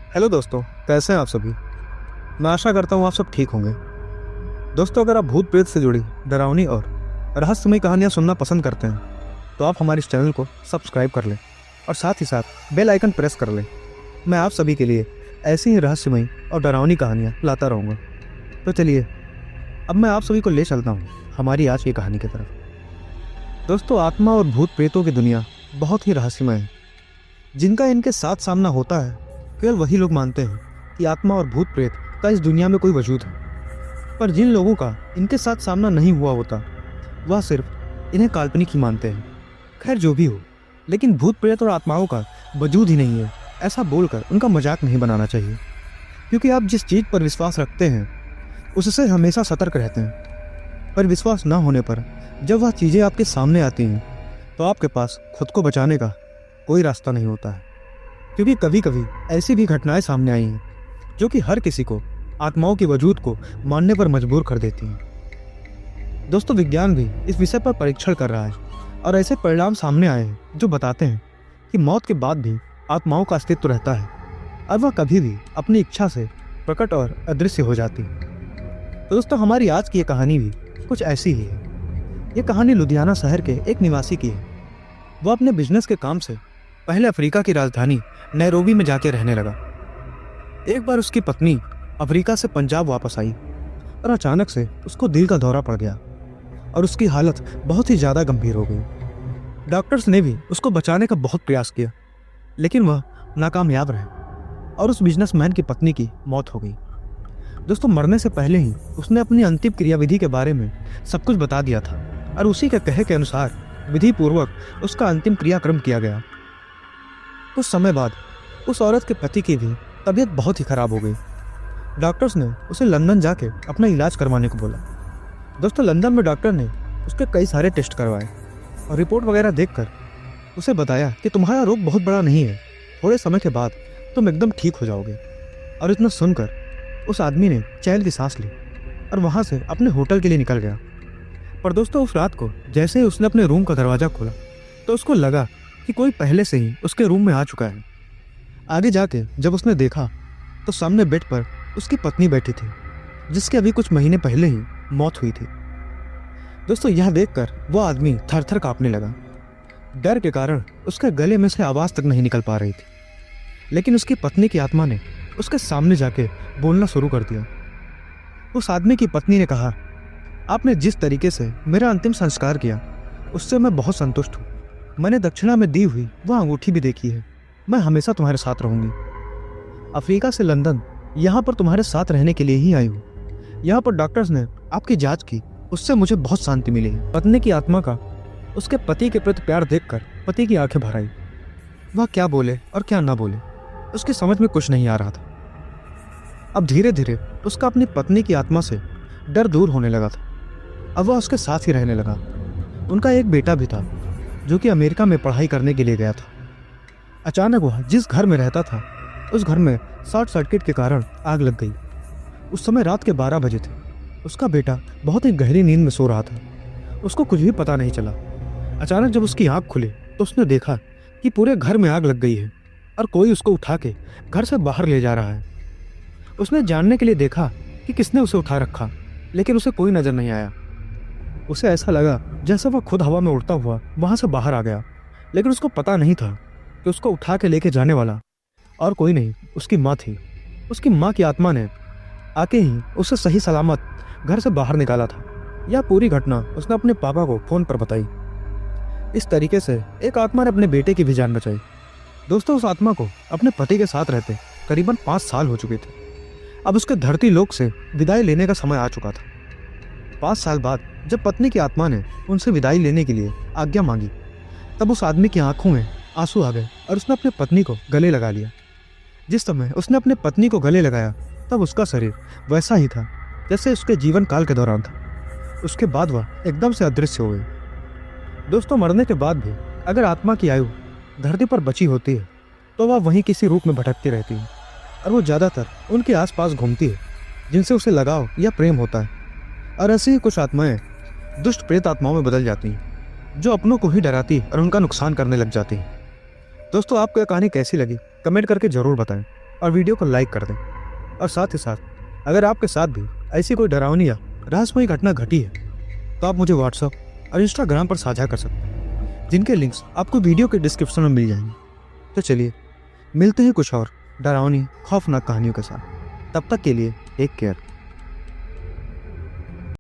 Hello दोस्तों, कैसे हैं आप सभी। मैं आशा करता हूँ आप सब ठीक होंगे। दोस्तों, अगर आप भूत प्रेत से जुड़ी डरावनी और रहस्यमय कहानियाँ सुनना पसंद करते हैं तो आप हमारे इस चैनल को सब्सक्राइब कर लें और साथ ही साथ बेल आइकन प्रेस कर लें। मैं आप सभी के लिए ऐसी ही रहस्यमयी और डरावनी कहानियाँ लाता रहूँगा। तो चलिए, अब मैं आप सभी को ले चलता हूँ हमारी आज की कहानी की तरफ। दोस्तों, आत्मा और भूत प्रेतों की दुनिया बहुत ही रहस्यमय है। जिनका इनके साथ सामना होता है, केवल वही लोग मानते हैं कि आत्मा और भूत प्रेत का इस दुनिया में कोई वजूद है। पर जिन लोगों का इनके साथ सामना नहीं हुआ होता, वह सिर्फ इन्हें काल्पनिक ही मानते हैं। खैर, जो भी हो, लेकिन भूत प्रेत और आत्माओं का वजूद ही नहीं है, ऐसा बोलकर उनका मजाक नहीं बनाना चाहिए। क्योंकि आप जिस चीज़ पर विश्वास रखते हैं उससे हमेशा सतर्क रहते हैं। पर विश्वास न होने पर जब वह चीज़ें आपके सामने आती हैं तो आपके पास खुद को बचाने का कोई रास्ता नहीं होता है। क्योंकि कभी कभी ऐसी भी घटनाएं सामने आई हैं जो कि हर किसी को आत्माओं के वजूद को मानने पर मजबूर कर देती हैं। दोस्तों, विज्ञान भी इस विषय पर परीक्षण कर रहा है और ऐसे परिणाम सामने आए हैं जो बताते हैं कि मौत के बाद भी आत्माओं का अस्तित्व रहता है और वह कभी भी अपनी इच्छा से प्रकट और अदृश्य हो जाती है। तो दोस्तों, हमारी आज की ये कहानी भी कुछ ऐसी ही है। ये कहानी लुधियाना शहर के एक निवासी की है। वह अपने बिजनेस के काम से पहले अफ्रीका की राजधानी नैरोबी में जाके रहने लगा। एक बार उसकी पत्नी अफ्रीका से पंजाब वापस आई और अचानक से उसको दिल का दौरा पड़ गया और उसकी हालत बहुत ही ज़्यादा गंभीर हो गई। डॉक्टर्स ने भी उसको बचाने का बहुत प्रयास किया, लेकिन वह नाकामयाब रहे और उस बिजनेसमैन की पत्नी की मौत हो गई। दोस्तों, मरने से पहले ही उसने अपनी अंतिम क्रियाविधि के बारे में सब कुछ बता दिया था और उसी के कहे के अनुसार विधि पूर्वक उसका अंतिम क्रियाक्रम किया गया। कुछ समय बाद उस औरत के पति की भी तबीयत बहुत ही खराब हो गई। डॉक्टर्स ने उसे लंदन जाके अपना इलाज करवाने को बोला। दोस्तों, लंदन में डॉक्टर ने उसके कई सारे टेस्ट करवाए और रिपोर्ट वगैरह देखकर उसे बताया कि तुम्हारा रोग बहुत बड़ा नहीं है, थोड़े समय के बाद तुम एकदम ठीक हो जाओगे। और इतना सुनकर उस आदमी ने चैन की सांस ली और वहाँ से अपने होटल के लिए निकल गया। पर दोस्तों, उस रात को जैसे ही उसने अपने रूम का दरवाज़ा खोला तो उसको लगा कि कोई पहले से ही उसके रूम में आ चुका है। आगे जाके जब उसने देखा तो सामने बेड पर उसकी पत्नी बैठी थी, जिसके अभी कुछ महीने पहले ही मौत हुई थी। दोस्तों, यह देखकर वो आदमी थर थर कांपने लगा। डर के कारण उसके गले में से आवाज़ तक नहीं निकल पा रही थी। लेकिन उसकी पत्नी की आत्मा ने उसके सामने जाके बोलना शुरू कर दिया। उस आदमी की पत्नी ने कहा, आपने जिस तरीके से मेरा अंतिम संस्कार किया उससे मैं बहुत संतुष्ट हूँ। मैंने दक्षिणा में दी हुई वह अंगूठी भी देखी है। मैं हमेशा तुम्हारे साथ रहूंगी। अफ्रीका से लंदन यहाँ पर तुम्हारे साथ रहने के लिए ही आई हूँ। यहाँ पर डॉक्टर्स ने आपकी जांच की, उससे मुझे बहुत शांति मिली है। पत्नी की आत्मा का उसके पति के प्रति प्यार देखकर पति की आंखें भर आई। वह क्या बोले और क्या ना बोले उसकी समझ में कुछ नहीं आ रहा था। अब धीरे धीरे उसका अपनी पत्नी की आत्मा से डर दूर होने लगा था। अब वह उसके साथ ही रहने लगा। उनका एक बेटा भी था जो कि अमेरिका में पढ़ाई करने के लिए गया था। अचानक वह जिस घर में रहता था उस घर में शॉर्ट सर्किट के कारण आग लग गई। उस समय रात के 12 बजे थे। उसका बेटा बहुत ही गहरी नींद में सो रहा था। उसको कुछ भी पता नहीं चला। अचानक जब उसकी आंख खुली तो उसने देखा कि पूरे घर में आग लग गई है और कोई उसको उठा के घर से बाहर ले जा रहा है। उसने जानने के लिए देखा कि किसने उसे उठा रखा, लेकिन उसे कोई नज़र नहीं आया। उसे ऐसा लगा जैसे वह खुद हवा में उड़ता हुआ वहाँ से बाहर आ गया। लेकिन उसको पता नहीं था कि उसको उठा के लेके जाने वाला और कोई नहीं, उसकी माँ थी। उसकी माँ की आत्मा ने आके ही उसे सही सलामत घर से बाहर निकाला था। यह पूरी घटना उसने अपने पापा को फ़ोन पर बताई। इस तरीके से एक आत्मा ने अपने बेटे की भी जान बचाई। दोस्तों, उस आत्मा को अपने पति के साथ रहते करीबन 5 साल हो चुके थे। अब उसके धरती लोक से विदाई लेने का समय आ चुका था। 5 साल बाद जब पत्नी की आत्मा ने उनसे विदाई लेने के लिए आज्ञा मांगी, तब उस आदमी की आंखों में आंसू आ गए और उसने अपने पत्नी को गले लगा लिया। जिस समय उसने अपने पत्नी को गले लगाया तब उसका शरीर वैसा ही था जैसे उसके जीवन काल के दौरान था। उसके बाद वह एकदम से अदृश्य हो गई। दोस्तों, मरने के बाद भी अगर आत्मा की आयु धरती पर बची होती है तो वह वहीं किसी रूप में भटकती रहती है और वो ज़्यादातर उनके आसपास घूमती है जिनसे उसे लगाव या प्रेम होता है। और ऐसी ही कुछ आत्माएं दुष्ट प्रेत आत्माओं में बदल जाती हैं जो अपनों को ही डराती और उनका नुकसान करने लग जाती हैं। दोस्तों, आपको यह कहानी कैसी लगी कमेंट करके ज़रूर बताएं। और वीडियो को लाइक कर दें। और साथ ही साथ अगर आपके साथ भी ऐसी कोई डरावनी या रहस्यमयी घटना घटी है तो आप मुझे व्हाट्सएप और इंस्टाग्राम पर साझा कर सकते हैं, जिनके लिंक्स आपको वीडियो के डिस्क्रिप्शन में मिल जाएंगे। तो चलिए मिलते हैं कुछ और डरावनी खौफनाक कहानियों के साथ। तब तक के लिए टेक केयर।